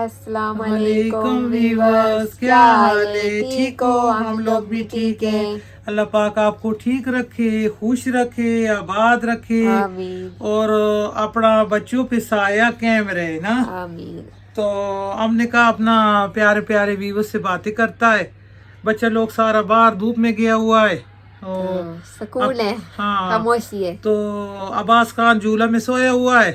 अस्सलाम वालेकुम वालेकुम वीवर्स, क्या हाल है? ठीक हो? हम लोग भी ठीक है। हैं। अल्लाह पाक आपको ठीक रखे, खुश रखे, आबाद रखे आमीन और अपना बच्चों पे साया कायम रहे ना। आमीन। तो हमने कहा अपना प्यारे प्यारे वीवर्स से बातें करता है। बच्चा लोग सारा बाहर धूप में गया हुआ है तो और सुकून अब है, हाँ, खामोशी है। तो अब्बास खान झूला में सोया हुआ है,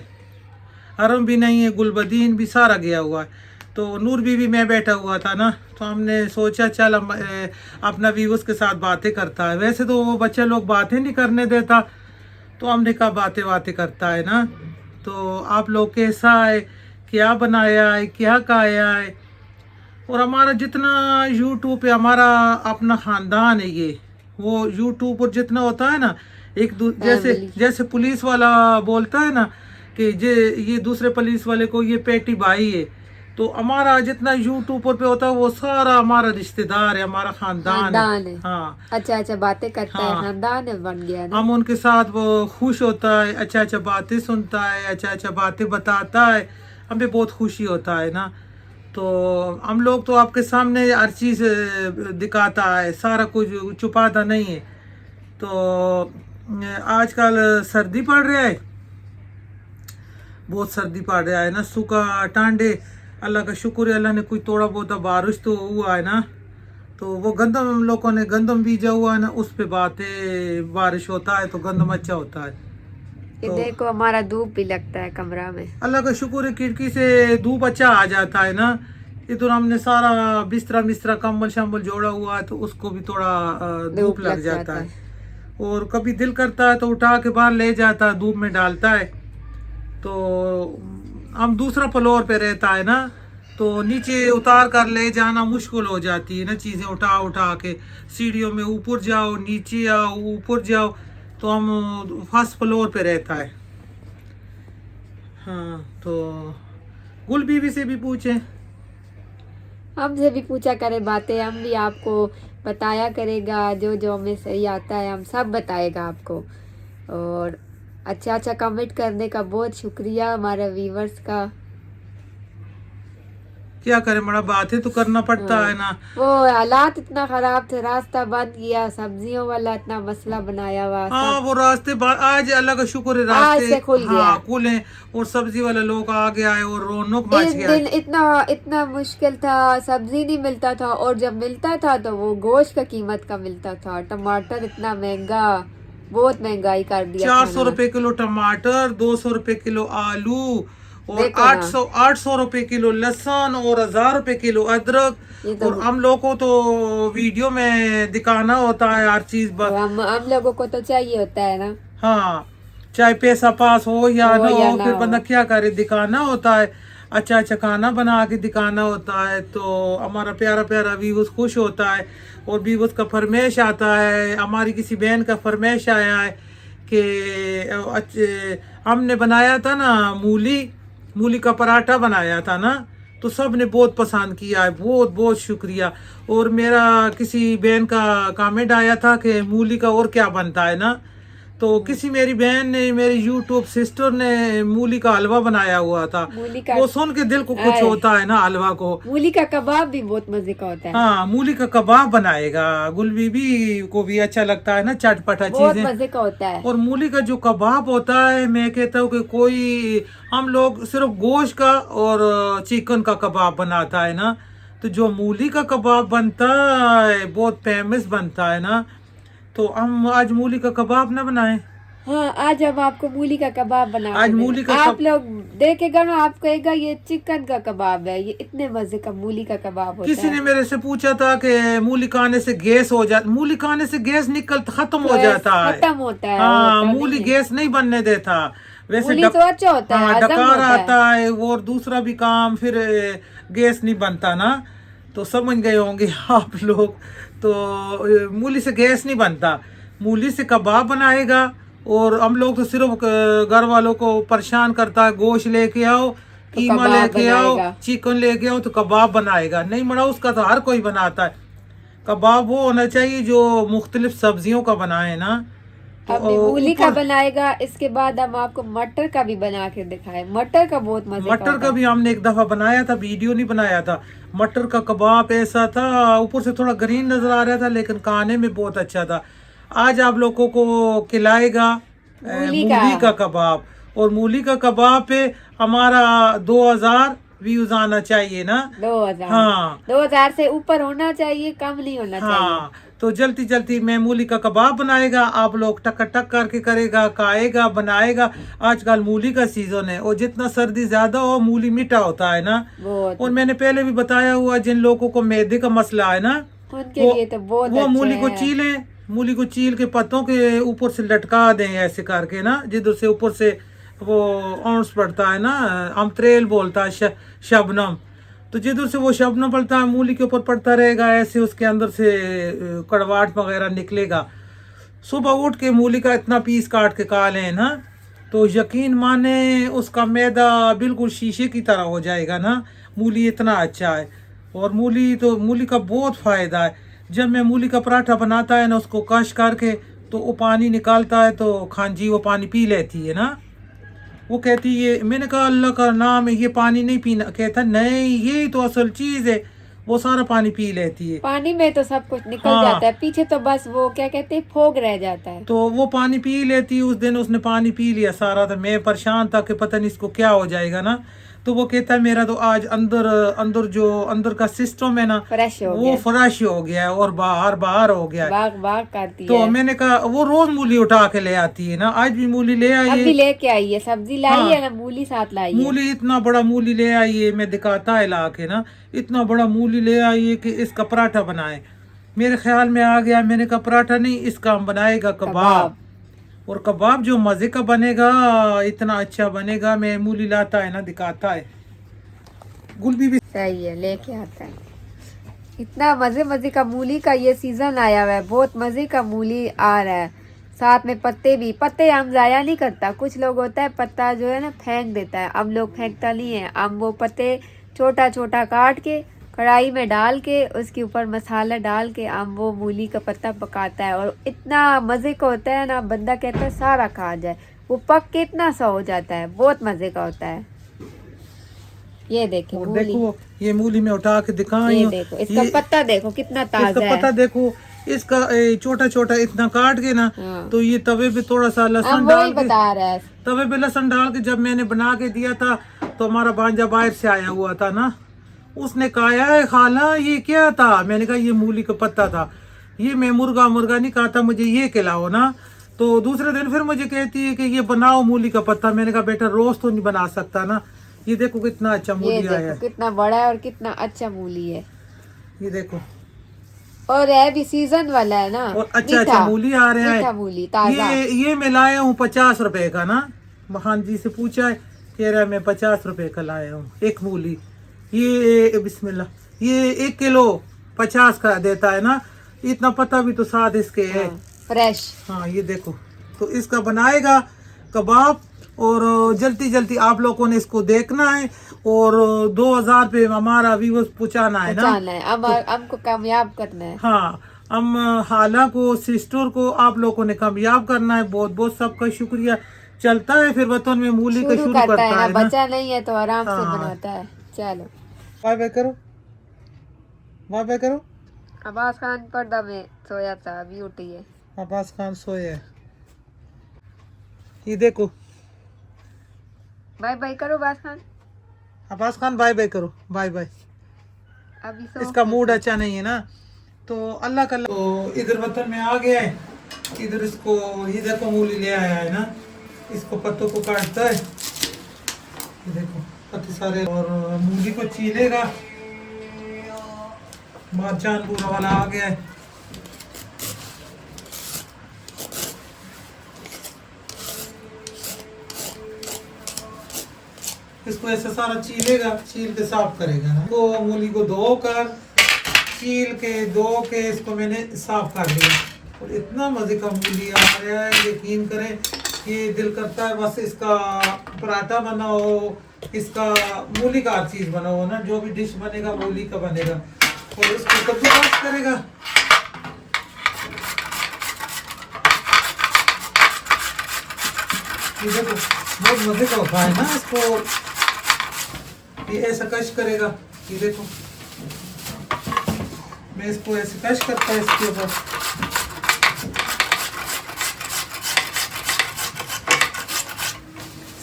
हरम भी नहीं है, गुलबदीन भी सारा गया हुआ है। तो नूर बीवी मैं बैठा हुआ था ना, तो हमने सोचा चल हम अपना व्यूअर्स के साथ बातें करता है। वैसे तो वो बच्चा लोग बातें नहीं करने देता, तो हमने कहा बातें बातें करता है ना। तो आप लोग कैसा है, क्या बनाया है, क्या खाया है। और हमारा जितना यूट्यूब पे हमारा अपना ख़ानदान है, ये वो यूट्यूब पर जितना होता है ना, जैसे फैमिली। जैसे पुलिस वाला बोलता है ना कि ये दूसरे पुलिस वाले को ये पेटी भाई है, तो हमारा जितना यूट्यूब पर पे होता है वो सारा हमारा रिश्तेदार है, हमारा ख़ानदान है। खानदान है। हाँ अच्छा अच्छा बातें करता है, हाँ, खानदान है, बन गया ना। हम उनके साथ वो खुश होता है, अच्छा अच्छा बातें सुनता है, अच्छा अच्छा बातें बताता है, हमें बहुत खुशी होता है ना। तो हम लोग तो आपके सामने हर चीज़ दिखाता है, सारा कुछ छुपाता नहीं है। तो आजकल सर्दी पड़ रहा है, बहुत सर्दी पड़ रहा है ना, सूखा टांडे। अल्लाह का शुक्र है, अल्लाह ने कोई थोड़ा बहुत बारिश तो हुआ है ना। तो वो गंदम हम लोगों ने गंदम बीजा हुआ है ना, उस पे बातें बारिश होता है तो गंदम अच्छा होता है। ये तो देखो हमारा धूप भी लगता है कमरा में। अल्लाह का शुक्र है, खिड़की से धूप अच्छा आ जाता है ना। इधर हमने सारा बिस्तरा बिस्तरा कंबल शम्बल जोड़ा हुआ है, तो उसको भी थोड़ा धूप धूप लग लग जाता जाता है। है। और कभी दिल करता है तो उठा के बाहर ले जाता है, धूप में डालता है। तो हम दूसरा फ्लोर पे रहता है ना, तो नीचे उतार कर ले जाना मुश्किल हो जाती है ना, चीज़ें उठा उठा के सीढ़ियों में ऊपर जाओ नीचे आओ ऊपर जाओ। तो हम फर्स्ट फ्लोर पे रहता है। हाँ, तो गुल बीवी से भी पूछे। हमसे भी पूछा करे बातें, हम भी आपको बताया करेगा जो जो हमें सही आता है, हम सब बताएगा आपको। और अच्छा अच्छा कमेंट करने का बहुत शुक्रिया हमारे व्यूवर्स का। क्या करें, बड़ा बातें तो करना पड़ता हाँ, है ना। वो हालात इतना खराब थे, रास्ता बंद किया, सब्जियों वाला इतना मसला बनाया हुआ हाँ, सब वो रास्ते आज अल्लाह का शुक्र है, आज रास्ते से खुल गया। हाँ खुले। और सब्जी वाले लोग आ गया है और रौनक मच इन गया दिन है। इतना इतना मुश्किल था, सब्जी नहीं मिलता था, और जब मिलता था तो वो गोश्त का कीमत का मिलता था। टमाटर इतना महंगा, बहुत महंगाई कर दिया 400 खाना। रुपए किलो टमाटर, 200 रुपए किलो आलू, और देखो ना, 800 रुपए किलो लहसुन, और 1000 रुपए किलो अदरक। ये तो और हम लोग को तो वीडियो में दिखाना होता है हर चीज हम लोगों को तो चाहिए होता है ना, हाँ, चाहे पैसा पास हो या हो ना या हो, ना फिर बंदा हो। क्या करे, दिखाना होता है। अच्छा अच्छा खाना बना के दिखाना होता है, तो हमारा प्यारा प्यारा व्यूअर्स खुश होता है। और व्यूअर्स का फरमाइश आता है, हमारी किसी बहन का फरमाइश आया है कि अच्छे हमने बनाया था ना, मूली मूली का पराठा बनाया था ना, तो सब ने बहुत पसंद किया है, बहुत बहुत शुक्रिया। और मेरा किसी बहन का कमेंट आया था कि मूली का और क्या बनता है ना, तो किसी मेरी बहन ने, मेरी यूट्यूब सिस्टर ने मूली का हलवा बनाया हुआ था। मूली का वो सुन के दिल को कुछ आए, होता है ना हलवा को। मूली का कबाब भी बहुत मजे का होता है, हाँ, मूली का कबाब बनाएगा, गुल बीबी को भी अच्छा लगता है ना चटपटा बहुत चीजें। मजे का होता है। और मूली का जो कबाब होता है, मैं कहता हूँ कि कोई, हम लोग सिर्फ गोश्त का और चिकन का कबाब बनाता है ना, तो जो मूली का कबाब बनता है बहुत फेमस बनता है ना। तो हम आज मूली का कबाब ना बनाए, हाँ, आज हम आपको मूली का कबाब बना के आज दे मूली रहे का हैं। आप लोग देखेगा ना, आप कहेगा ये चिकन का कबाब है, ये इतने मजे का मूली का कबाब होता किसी है। ने मेरे से पूछा था कि मूली खाने से गैस हो जाता, मूली खाने से गैस निकल खत्म हो गैस जाता है। खत्म होता है, वो हाँ, होता मूली नहीं है। गैस नहीं बनने देता। वैसे मूली तो अच्छा होता है, हाँ, हजम डकार होता है। आता है और दूसरा भी काम, फिर गैस नहीं बनता ना। तो समझ गए होंगे आप लोग। तो मूली से गैस नहीं बनता, मूली से कबाब बनाएगा। और हम लोग तो सिर्फ घर वालों को परेशान करता है, गोश्त लेके आओ, तो कीमा कबाब लेके आओ, बनाएगा। चिकन लेके आओ, तो कबाब बनाएगा। नहीं बना, उसका तो हर कोई बनाता है। कबाब वो होना चाहिए जो मुख्तलिफ सब्जियों का बनाए ना, तो अब मूली का ऊपर बनाएगा, इसके बाद हम आपको मटर का भी बना के दिखाए। मटर का बहुत मजे का मटर होता का है। भी हमने एक दफा बनाया था, वीडियो नहीं बनाया था। मटर का कबाब ऐसा था, ऊपर से थोड़ा ग्रीन नजर आ रहा था लेकिन खाने में बहुत अच्छा था। आज आप लोगों को खिलाएगा मूली का मूली का कबाब। और मूली का कबाब पे हमारा 2000 व्यूज आना चाहिए ना। 2000, हाँ 2000 से ऊपर होना चाहिए, कम नहीं होना चाहिए। हाँ, तो जल्दी जल्दी मैं मूली का कबाब बनाएगा, आप लोग टक टक करके करेगा, खाएगा, बनाएगा। आजकल मूली का सीजन है और जितना सर्दी ज्यादा हो मूली मीठा होता है ना। बहुत, और मैंने पहले भी बताया हुआ, जिन लोगों को मैदे का मसला है ना, उनके वो लिए तो बहुत वो अच्छे मूली को है। छीलें, मूली को छील के पत्तों के ऊपर से लटका दें ऐसे करके ना, जिधर से ऊपर से वो औंस पड़ता है ना, अमत्रेल बोलता है, शबनम। तो जिधर से वो शबनम पड़ता है मूली के ऊपर पड़ता रहेगा, ऐसे उसके अंदर से कड़वाहट वगैरह निकलेगा। सुबह उठ के मूली का इतना पीस काट के खा लें ना, तो यकीन माने उसका मैदा बिल्कुल शीशे की तरह हो जाएगा ना। मूली इतना अच्छा है। और मूली का बहुत फायदा है। जब मैं मूली का पराठा बनाता है ना, उसको कश करके तो वो पानी निकालता है, तो खांजी वो पानी पी लेती है ना। वो कहती है, मैंने कहा अल्लाह का नाम है, ये पानी नहीं पीना। कहता नहीं, ये तो असल चीज है। वो सारा पानी पी लेती है। पानी में तो सब कुछ निकल हाँ, जाता है, पीछे तो बस वो क्या कहते हैं, फोग रह जाता है। तो वो पानी पी लेती। उस दिन उसने पानी पी लिया सारा, तो मैं परेशान था कि पता नहीं इसको क्या हो जाएगा ना। तो वो कहता है मेरा तो आज अंदर अंदर जो अंदर का सिस्टम है ना, फ्रेश हो वो गया, फ्रेश हो गया है और बाहर बाहर हो गया है। बाग बाग करती तो है। मैंने कहा, वो रोज मूली उठा के ले आती है ना, आज भी मूली ले आई अब है। भी लेके आई है, सब्जी लाई है हाँ, ना, मूली साथ लाई है। मूली इतना बड़ा मूली ले आई है, मैं दिखाता है ला के ना। इतना बड़ा मूली ले आई है कि इसका पराठा बनाए। मेरे ख्याल में आ गया, मैंने कहा पराठा नहीं, इसका हम बनाएगा कबाब। कबाब और कबाब जो मजे का बनेगा, इतना अच्छा बनेगा। मैं मूली लाता है ना, दिखाता है। गुलबी भी सही है, लेके आता है। इतना मजे मजे का मूली का ये सीजन आया हुआ है, बहुत मजे का मूली आ रहा है। साथ में पत्ते भी, पत्ते हम जाया नहीं करता। कुछ लोग होता है पत्ता जो है ना फेंक देता है, हम लोग फेंकता नहीं है। हम वो पत्ते छोटा छोटा काट के कढ़ाई में डाल के उसके ऊपर मसाला डाल के हम वो मूली का पत्ता पकाता है, और इतना मजे का होता है ना, बंदा कहता है सारा खा जाए। वो पक के इतना सा हो जाता है, बहुत मजे का होता है। ये देखे और मूली, देखो ये मूली में उठा के दिखाई ये हूँ। देखो इसका पत्ता देखो कितना इसका ताजा पत्ता है। देखो, इसका छोटा छोटा इतना काट के ना, हाँ, तो ये तवे पे थोड़ा सा हम लहसुन वही डाल के, बता रहे हैं। तवे पे लहसुन डाल के जब मैंने बना के दिया था, तो हमारा भांजा बाहर से आया हुआ था ना, उसने कहा है खाला ये क्या था। मैंने कहा ये मूली का पत्ता था। ये मैं मुर्गा मुर्गा नहीं खाता, मुझे ये खिलाओ ना। तो दूसरे दिन फिर मुझे कहती है कि ये बनाओ मूली का पत्ता। मैंने कहा बेटा रोज तो नहीं बना सकता ना। ये देखो कितना अच्छा ये मूली आया देखो है। कितना बड़ा है और कितना अच्छा मूली है, ये देखो, और है भी सीजन वाला है ना। और अच्छा मीठा अच्छा मूली आ रहा मीठा है। मूली ताजा। ये मैं लाया हूँ 50 रुपए का ना। महान जी से पूछा है, कह रहा है मैं 50 रुपए का लाया हूँ एक मूली। ये बिस्मिल्लाह, ये 1 किलो 50 का देता है ना। इतना पता भी तो साथ इसके है। हाँ, फ्रेश। हाँ ये देखो, तो इसका बनाएगा कबाब। और जल्दी जल्दी आप लोगों ने इसको देखना है, और 2000 पे हमारा व्यूअर्स पहुंचाना है ना। पहचाना है, अब हमको कामयाब करना है। हाँ, हम हाला को, सिस्टर को, आप लोगों ने कामयाब करना है। बहुत बहुत सबका शुक्रिया। चलता है फिर वतन में मूली का शुरू करता है करता ना, है ना। बचा नहीं है तो आराम से हाँ, बनाता है। चलो बाय बाय करो, बाय बाय करो। अब्बास खान पर्दा में सोया था, अभी उठी है। अब्बास खान सोए है। ये देखो, बाय बाय करो अब्बास खान। अब्बास खान बाय बाय करो, बाय बाय। अभी सो इसका मूड अच्छा नहीं है ना, तो अल्लाह का। तो इधर वतन में आ गया है। इधर इसको, ये देखो मूली ले आया है ना, इसको पत्तों को काटता है। ये देखो पत्ते सारे, और मूली को छीलेगा। मारचान पूरा वाला आ गया है। इसको ऐसा सारा छीलेगा, छील के साफ करेगा ना। तो मूली को धोकर, छील के, धो के इसको मैंने साफ कर दिया। और इतना मजे का मूली आ रहा है, यकीन करें कि दिल करता है बस इसका पराठा बनाओ, इसका मूली का हर चीज बनाओ ना। जो भी डिश बनेगा मूली का बनेगा। और इसको कद्दूकस करेगा। ये देखो बहुत मजे का होता है ना इसको। ये ऐसा कश करेगा, ये देखो मैं इसको ऐसे कश करता है इसके ऊपर।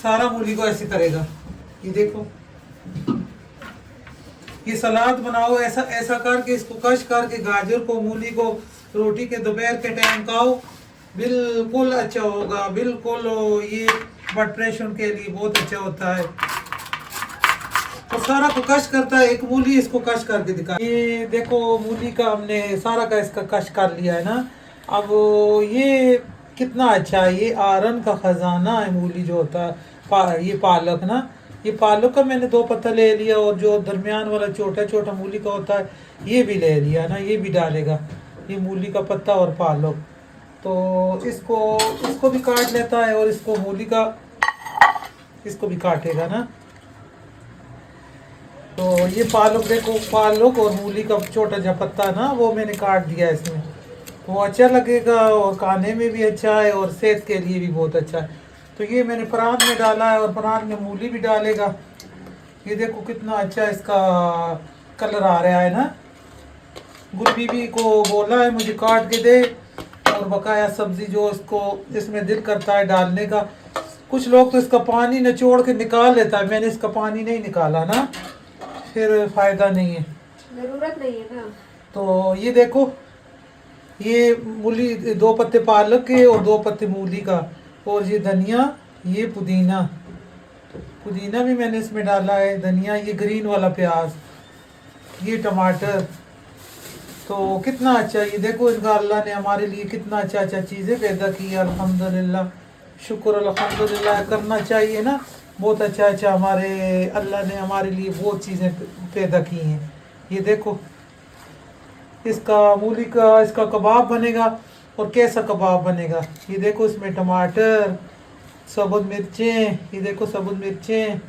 सारा मूली को ऐसे करेगा, ये देखो। ये सलाद बनाओ ऐसा ऐसा करके, इसको कश करके गाजर को मूली को रोटी के दोपहर के टाइम खाओ, बिल्कुल अच्छा होगा, बिल्कुल। ये ब्लड प्रेशर के लिए बहुत अच्छा होता है। तो सारा को कश करता है, एक मूली इसको कश करके दिखा। ये देखो मूली का हमने सारा का इसका कश कर लिया है ना। अब ये कितना अच्छा है, ये आयरन का खजाना है मूली जो होता है। ये पालक ना, ये पालक का मैंने 2 पत्ता ले लिया, और जो दरमियान वाला छोटा छोटा मूली का होता है ये भी ले लिया ना, ये भी डालेगा। ये मूली का पत्ता और पालक, तो इसको भी काट लेता है, और इसको मूली का इसको भी काटेगा ना। तो ये पालक देखो, पालक और मूली का छोटा सा पत्ता ना वो मैंने काट दिया इसमें, तो वो अच्छा लगेगा और खाने में भी अच्छा है और सेहत के लिए भी बहुत अच्छा है। तो ये मैंने परात में डाला है, और परात में मूली भी डालेगा। ये देखो कितना अच्छा इसका कलर आ रहा है ना। गुल बीबी को बोला है मुझे काट के दे, और बकाया सब्जी जो इसको इसमें दिल करता है डालने का। कुछ लोग तो इसका पानी निचोड़ के निकाल लेता है, मैंने इसका पानी नहीं निकाला ना, फिर फायदा नहीं है, जरूरत नहीं है ना। तो ये देखो, ये मूली 2 पत्ते पालक के और 2 पत्ते मूली का, और ये धनिया, ये पुदीना, पुदीना भी मैंने इसमें डाला है, धनिया, ये ग्रीन वाला प्याज, ये टमाटर। तो कितना अच्छा, ये देखो इनका अल्लाह ने हमारे लिए कितना अच्छा अच्छा चीज़ें पैदा की है। अल्हम्दुलिल्लाह, शुक्र अल्हम्दुलिल्लाह करना चाहिए ना। बहुत अच्छा अच्छा हमारे अल्लाह ने हमारे लिए बहुत चीज़ें पैदा की हैं। ये देखो इसका मूली का इसका कबाब बनेगा, और कैसा कबाब बनेगा, ये देखो इसमें टमाटर, सबूत मिर्चें, ये देखो सबूत मिर्चें,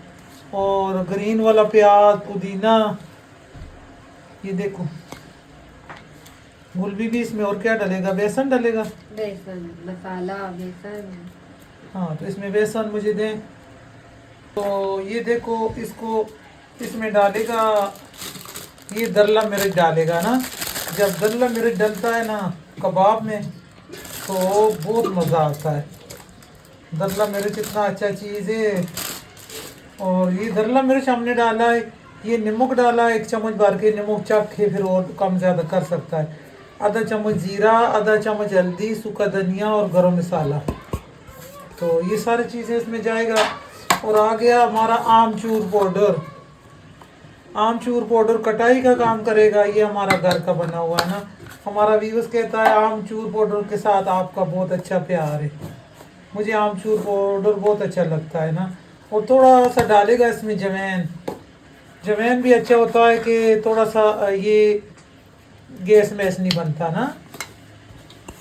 और ग्रीन वाला प्याज, पुदीना, ये देखो। गुलबी भी इसमें, और क्या डलेगा, बेसन डलेगा, बेसन मसाला बेसन। हाँ तो इसमें बेसन मुझे दें। तो ये देखो इसको इसमें डालेगा, ये दरला मिर्च डालेगा ना। जब दरला मिर्च डलता है ना कबाब में तो बहुत मज़ा आता है। दरला मिर्च इतना अच्छा चीज़ है। और ये दरला मिर्च हमने डाला है, ये नमक डाला है 1 चम्मच भर के, नमक चख के फिर और कम ज़्यादा कर सकता है। आधा चम्मच जीरा, आधा चम्मच हल्दी, सूखा धनिया और गरम मसाला, तो ये सारी चीज़ें इसमें जाएगा। और आ गया हमारा आमचूर पाउडर। आमचूर पाउडर कटाई का काम करेगा, ये हमारा घर का बना हुआ है ना। हमारा व्यूअर्स कहता है आमचूर पाउडर के साथ आपका बहुत अच्छा प्यार है। मुझे आमचूर पाउडर बहुत अच्छा लगता है ना। और थोड़ा सा डालेगा इसमें जवैन। जवैन भी अच्छा होता है कि थोड़ा सा ये गैस मैस नहीं बनता ना।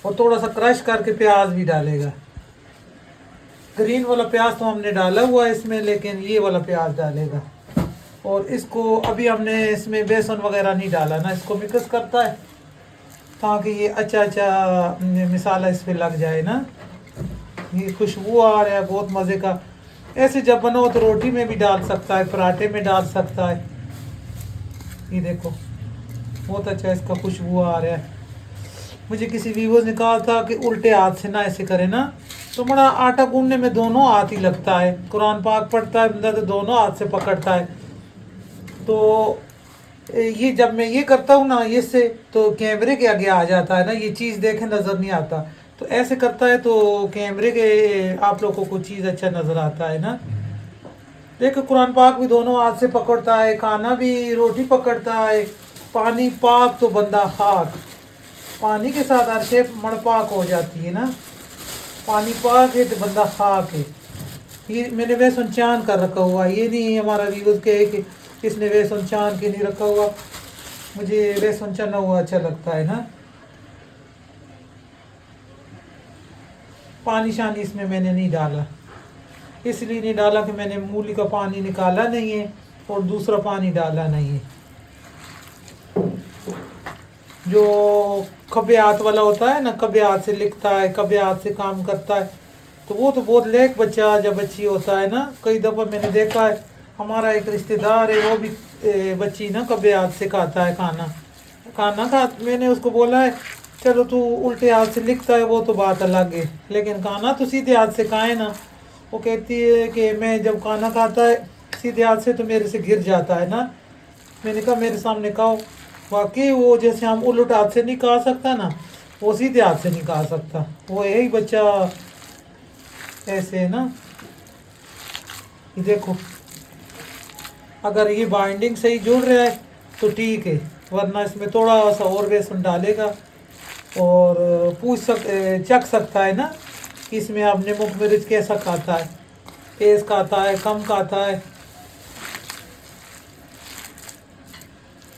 और थोड़ा सा क्रश करके प्याज भी डालेगा। ग्रीन वाला प्याज तो हमने डाला हुआ है इसमें, लेकिन ये वाला प्याज डालेगा। और इसको अभी हमने इसमें बेसन वगैरह नहीं डाला ना, इसको मिक्स करता है ताकि ये अच्छा अच्छा मसाला इस पर लग जाए ना। ये खुशबू आ रहा है बहुत मज़े का। ऐसे जब बनाओ तो रोटी में भी डाल सकता है, पराठे में डाल सकता है। ये देखो बहुत अच्छा इसका खुशबू आ रहा है। मुझे किसी व्यूअर्स ने कहा था कि उल्टे हाथ से ना ऐसे करे ना, तो बड़ा आटा गूंदने में दोनों हाथ ही लगता है। कुरान पाक पढ़ता है बंदा तो दोनों हाथ से पकड़ता है। तो ये जब मैं ये करता हूँ ना ये से, तो कैमरे के आगे आ जाता है ना, ये चीज़ देखे नज़र नहीं आता। तो ऐसे करता है तो कैमरे के आप लोगों को चीज़ अच्छा नज़र आता है ना। देखो कुरान पाक भी दोनों हाथ से पकड़ता है, खाना भी, रोटी पकड़ता है। पानी पाक तो बंदा खाक, पानी के साथ हर शेप मणपाक हो जाती है ना। पानी पाक है तो बंदा खाक है। ये मैंने बेसन चान कर रखा हुआ, ये नहीं हमारा व्यूज़ के है कि इसने बेसन चान के नहीं रखा हुआ। मुझे बेसन चना हुआ अच्छा लगता है ना। पानी शानी इसमें मैंने नहीं डाला, इसलिए नहीं डाला कि मैंने मूली का पानी निकाला नहीं है और दूसरा पानी डाला नहीं है। जो खब्बे हाथ वाला होता है ना, खब्बे हाथ से लिखता है, खब्बे हाथ से काम करता है, तो वो तो बहुत लेक बच्चा जब बच्ची होता है ना, कई दफ़ा मैंने देखा है, हमारा एक रिश्तेदार है वो भी बच्ची ना कभी हाथ से खाता है खाना खाना खा मैंने उसको बोला है चलो तू उल्टे हाथ से लिखता है वो तो बात अलग है, लेकिन खाना तो सीधे हाथ से खाए ना। वो कहती है कि मैं जब खाना खाता है सीधे हाथ से तो मेरे से गिर जाता है ना। मैंने कहा मेरे सामने खाओ। वाकई वो जैसे हम उलट हाथ से नहीं खा सकता ना, वो सीधे हाथ से नहीं खा सकता। वो यही बच्चा ऐसे है ना। ये देखो, अगर ये बाइंडिंग सही जुड़ रहा है तो ठीक है, वरना इसमें थोड़ा सा और बेसन डालेगा और चख सकता है ना कि इसमें आपने नमक मिर्च कैसा खाता है, तेज़ खाता है कम खाता है,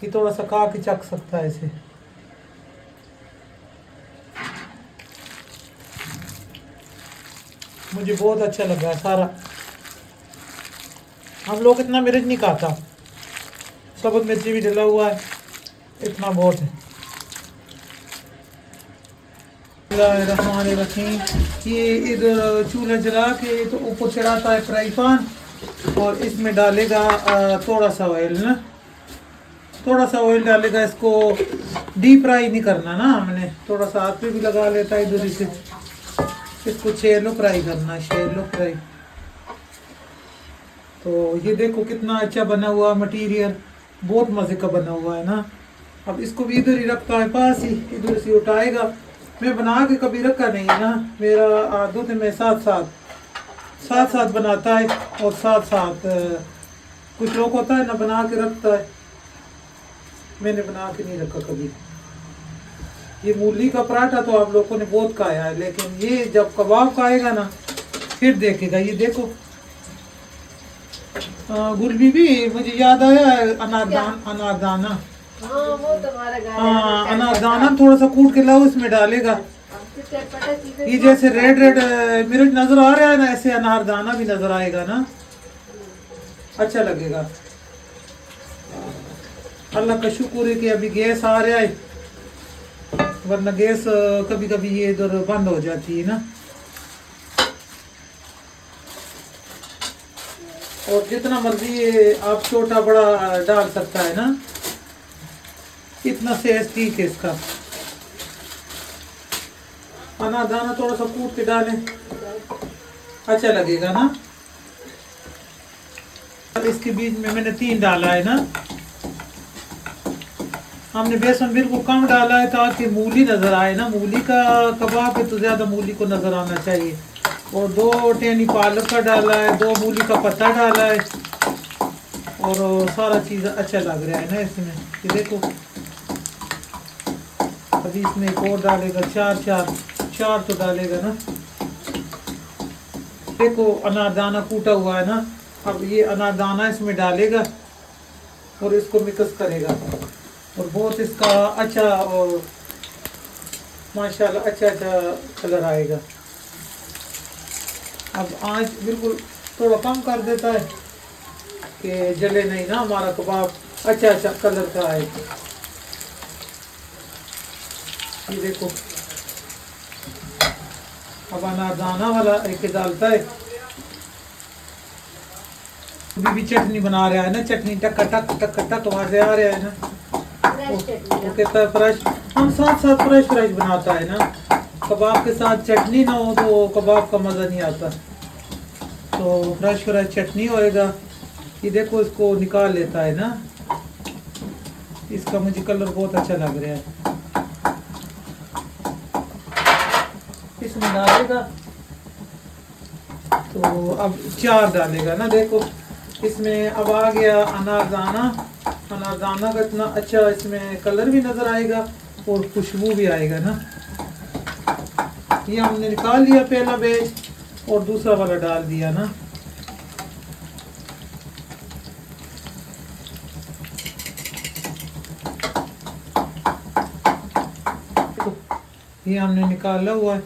ये थोड़ा सा खा के चख सकता है इसे। मुझे बहुत अच्छा लगा है सारा। हम लोग इतना मिर्च नहीं खाता, सबूत मिर्ची भी डला हुआ है, इतना बहुत है। बिस्मिल्लाहिर्रहमानिर्रहीम। ये इधर चूल्हा जला के तो ऊपर चढ़ाता है फ्राई पैन और इसमें डालेगा थोड़ा सा ऑयल ना, थोड़ा सा ऑयल डालेगा। इसको डीप फ्राई नहीं करना ना, हमने थोड़ा सा हाथ पे भी लगा लेता है इधर से। इसको शैलो फ्राई करना है, शैलो फ्राई। तो ये देखो कितना अच्छा बना हुआ मटेरियल, बहुत मज़े का बना हुआ है ना। अब इसको भी इधर ही रखता है पास ही, इधर से उठाएगा। मैं बना के कभी रखा नहीं है ना, मेरा आदत है मैं साथ साथ बनाता है और साथ साथ कुछ लोग होता है ना बना के रखता है, मैंने बना के नहीं रखा कभी। ये मूली का पराठा तो आप लोगों ने बहुत खाया है, लेकिन ये जब कबाब खाएगा ना फिर देखेगा। ये देखो गुलबी भी मुझे याद आया अनारदाना। हाँ वो तुम्हारा गाना हाँ अनारदाना थोड़ा सा कूट के लाओ, इसमें डालेगा। ये जैसे रेड रेड मिर्च नजर आ रहा है ना, ऐसे अनारदाना भी नजर आएगा ना, अच्छा लगेगा। अल्लाह का शुक्र है कि अभी गैस आ रहा है, वरना गैस कभी कभी ये इधर बंद हो जाती है ना। और जितना मर्जी आप छोटा बड़ा डाल सकता है ना, इतना सेज ठीक है इसका। अनारदाना थोड़ा सा कूट के डालें, अच्छा लगेगा ना। इसके बीच में मैंने 3 डाला है ना, हमने बेसन बिल्कुल कम डाला है ताकि मूली नज़र आए ना। मूली का कबाब है तो ज़्यादा मूली को नज़र आना चाहिए। और 2 टहनी पालक का डाला है, 2 मूली का पत्ता डाला है और सारा चीज़ अच्छा लग रहा है ना इसमें। ये देखो अभी इसमें एक और डालेगा, 4 तो डालेगा ना। देखो अनारदाना कूटा हुआ है ना, अब ये अनारदाना इसमें डालेगा और इसको मिक्स करेगा और बहुत इसका अच्छा और माशाल्लाह अच्छा कलर आएगा। अब आंच बिल्कुल थोड़ा कम कर देता है कि जले नहीं ना हमारा कबाब, अच्छा कलर का आएगा। ये देखो अब अनारदाना वाला एक डालता है। अभी भी चटनी बना रहा है ना, चटनी टक टक टक टक आवाज़ आ रहा है ना। वो कहता है फ्रेश, हम साथ साथ फ्रेश बनाता है ना। कबाब के साथ चटनी ना हो तो कबाब का मज़ा नहीं आता, तो फ्रेश चटनी होएगा। ये देखो इसको निकाल लेता है ना, इसका मुझे कलर बहुत अच्छा लग रहा है। इसमें डालेगा तो अब 4 डालेगा ना। देखो इसमें अब आ गया अनारदाना। अनारदाना का इतना अच्छा इसमें कलर भी नज़र आएगा और खुशबू भी आएगा ना। ये हमने निकाल लिया पहला बैच और दूसरा वाला डाल दिया ना। ये हमने निकाला हुआ है,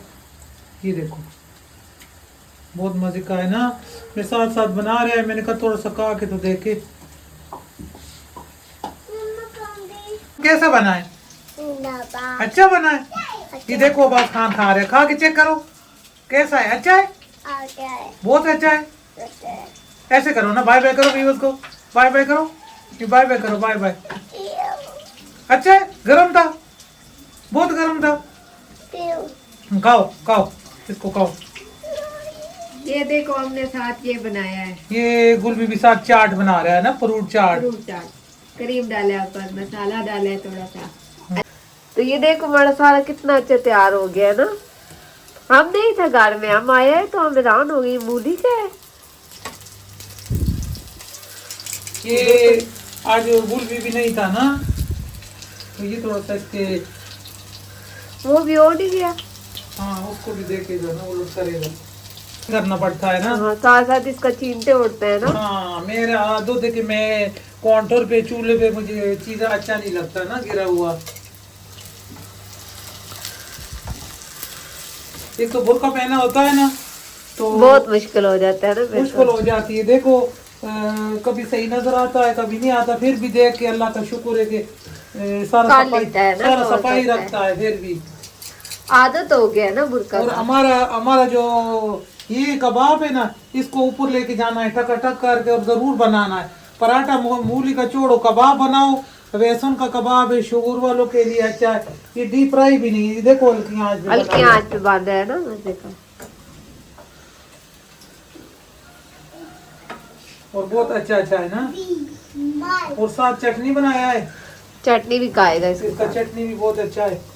ये देखो बहुत मजे का है ना। मैं साथ साथ बना रहा है, मैंने कहा थोड़ा सा खा के तो देखे कैसा बना है। अच्छा बना है। ये देखो बस खान खा रहे, खा के चेक करो कैसा है। अच्छा है, बहुत अच्छा है। ऐसे करो ना, बाय बाय करो व्यूअर्स को, बाय बाय करो, ये बाय बाय करो, बाय बाय। अच्छा है, गरम था, बहुत गरम था। खाओ खाओ, इसको खाओ। ये देखो हमने साथ ये बनाया है, ये गुलबी भी साथ चाट बना रहा है ना, फ्रूट चाट। फ्रूट चाट, क्रीम डाला ऊपर, मसाला डाला है थोड़ा सा। तो ये देखो हमारा सारा कितना अच्छा तैयार हो गया ना। हम नहीं था घर में, हम आए हैं तो हम हैरान हो गई, मूली क्या है ये। आज गुलबी भी नहीं था ना, तो ये थोड़ा सा इसके, वो भी हो नहीं गया। हाँ उसको भी देखेगा ना, वो लोग करेगा, करना पड़ता है ना। हाँ, साथ साथ इसका छीनते उड़ते हैं ना। हाँ मेरा आदत है कि मैं काउंटर पे, चूल्हे पे मुझे चीज़ अच्छा नहीं लगता ना गिरा हुआ। एक तो बुर्का पहना होता है ना, तो बहुत मुश्किल हो जाता है ना फिर मुश्किल तो। हो जाती है। देखो कभी सही नजर आता है, कभी नहीं आता, फिर भी देख के अल्लाह का शुक्र है कि सारा कर सफाई, लेता है ना, सारा तो सफाई करता है। रखता है फिर भी। आदत हो गया ना बुरका और का। हमारा हमारा जो ये कबाब है ना, इसको ऊपर लेके जाना है, टक करके, और जरूर बनाना है। पराठा मूली का छोड़ो, कबाब बनाओ, बेसन का कबाब है, शुगर वालों के लिए अच्छा है। ये डीप फ्राई भी नहीं है, देखो हल्की आंच पे हल्की बना आंच पे बांधा है ना मजे का। और बहुत अच्छा अच्छा है ना। और साथ चटनी बनाया है, चटनी भी खाएगा इसके इसका साथ। चटनी भी बहुत अच्छा है।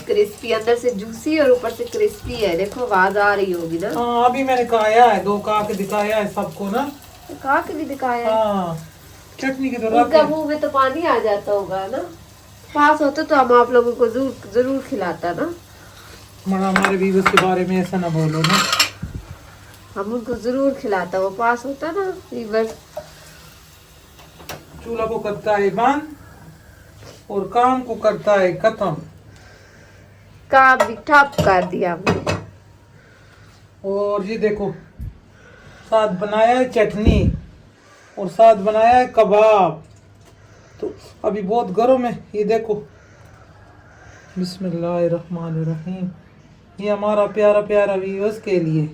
क्रिस्पी, अंदर से जूसी और ऊपर से क्रिस्पी है। देखो आवाज आ रही होगी ना। हाँ अभी मैंने खाया है, दो खा के दिखाया है सबको ना। खा के भी दिखाया है। हाँ चटनी की तो उनका रख, मुंह में तो पानी आ जाता होगा ना। पास होते तो हम आप लोगों को जरूर जरूर खिलाता ना। मना हमारे व्यूअर्स के बारे में ऐसा ना बोलो ना। हम उनको जरूर खिलाता, वो पास होता ना वीवर। चूल्हा को करता है बंद और काम को करता है खत्म। काम भी ठप कर दिया हमने। और ये देखो, साथ बनाया है चटनी और साथ बनाया है कबाब। तो अभी बहुत गर्म है, ये देखो। बिस्मिल्लाहिर्रहमानिर्रहीम। ये हमारा प्यारा प्यारा व्यूअर्स के लिए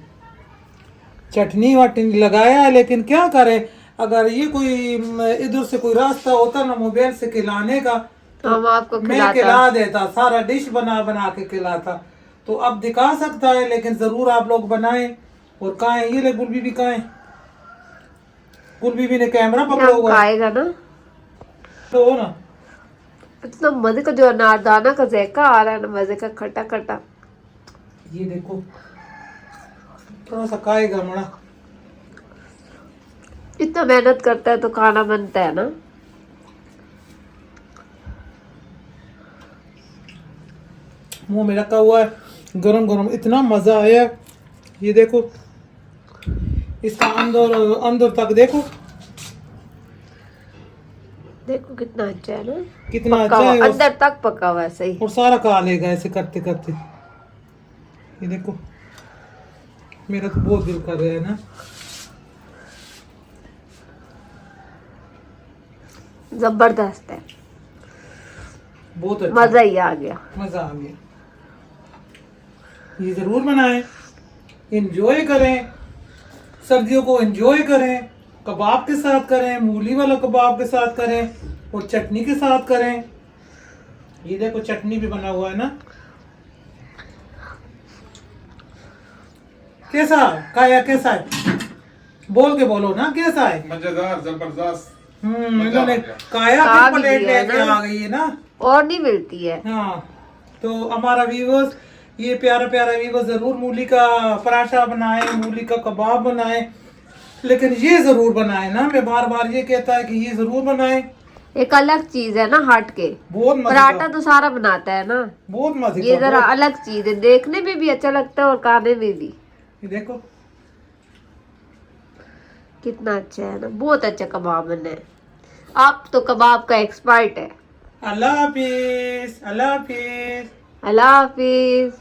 चटनी वटनी लगाया है, लेकिन क्या करें, अगर ये कोई इधर से कोई रास्ता होता ना मोबाइल से खिलाने का, तो हम आपको मैं खिलाता। खिला देता, सारा डिश बना बना के खिलाता। तो अब दिखा सकता है, लेकिन जरूर आप लोग बनाएं। और कहाँ है ये ले, गुलबी भी कहाँ है? गुलबी भी ने कैमरा पकड़ा हम हुआ है, खाएगा ना। तो हो ना। इतना मजे का जो अनारदाना का जायका आ रहा है ना, मजे का खट्टा खट्टा। ये देखो थोड़ा सा खाएगा मड़ा। इतना मेहनत करता है तो खाना बनता है ना। मुंह में रखा हुआ है, गरम गरम, इतना मजा आया। ये देखो इसका अंदर अंदर तक देखो, देखो कितना अच्छा है ना। कितना पका अच्छा हुआ, है। अंदर तक पका हुआ है सही। और सारा खा लेगा ऐसे करते करते। ये देखो मेरा तो बहुत दिल कर रहा है ना। जबरदस्त है, बहुत अच्छा, मजा ही आ गया। मजा आ गया। ये जरूर बनाएं, एंजॉय करें, सर्दियों को एंजॉय करें। कबाब के साथ करें, मूली वाला कबाब के साथ करें, और चटनी के साथ करें। ये देखो चटनी भी बना हुआ है ना। कैसा खाया, कैसा है? बोल के बोलो ना, कैसा है? मजेदार, जबरदस्त। इन्होंने खाया खा फिर भी प्लेट लिया लेके ना। आ गई है ना। और नहीं मिलती है। हाँ तो हमारा व्यूवर्स, ये प्यारा प्यारा व्यूवर्स, जरूर मूली का पराठा बनाए, मूली का कबाब बनाए, लेकिन ये जरूर बनाए ना। मैं बार बार ये कहता है कि ये जरूर बनाए। एक अलग चीज है ना हट के। बहुत मजे पराठा का, तो सारा बनाता है ना, बहुत मजे ये का, जरा बहुत। अलग चीज है, देखने में भी अच्छा लगता है और खाने में भी। ये देखो कितना अच्छा है ना, बहुत अच्छा कबाब बना है। आप तो कबाब का एक्सपर्ट है। अल्लाह हाफिज, अल्लाह हाफिज। अल्लाह हाफिज।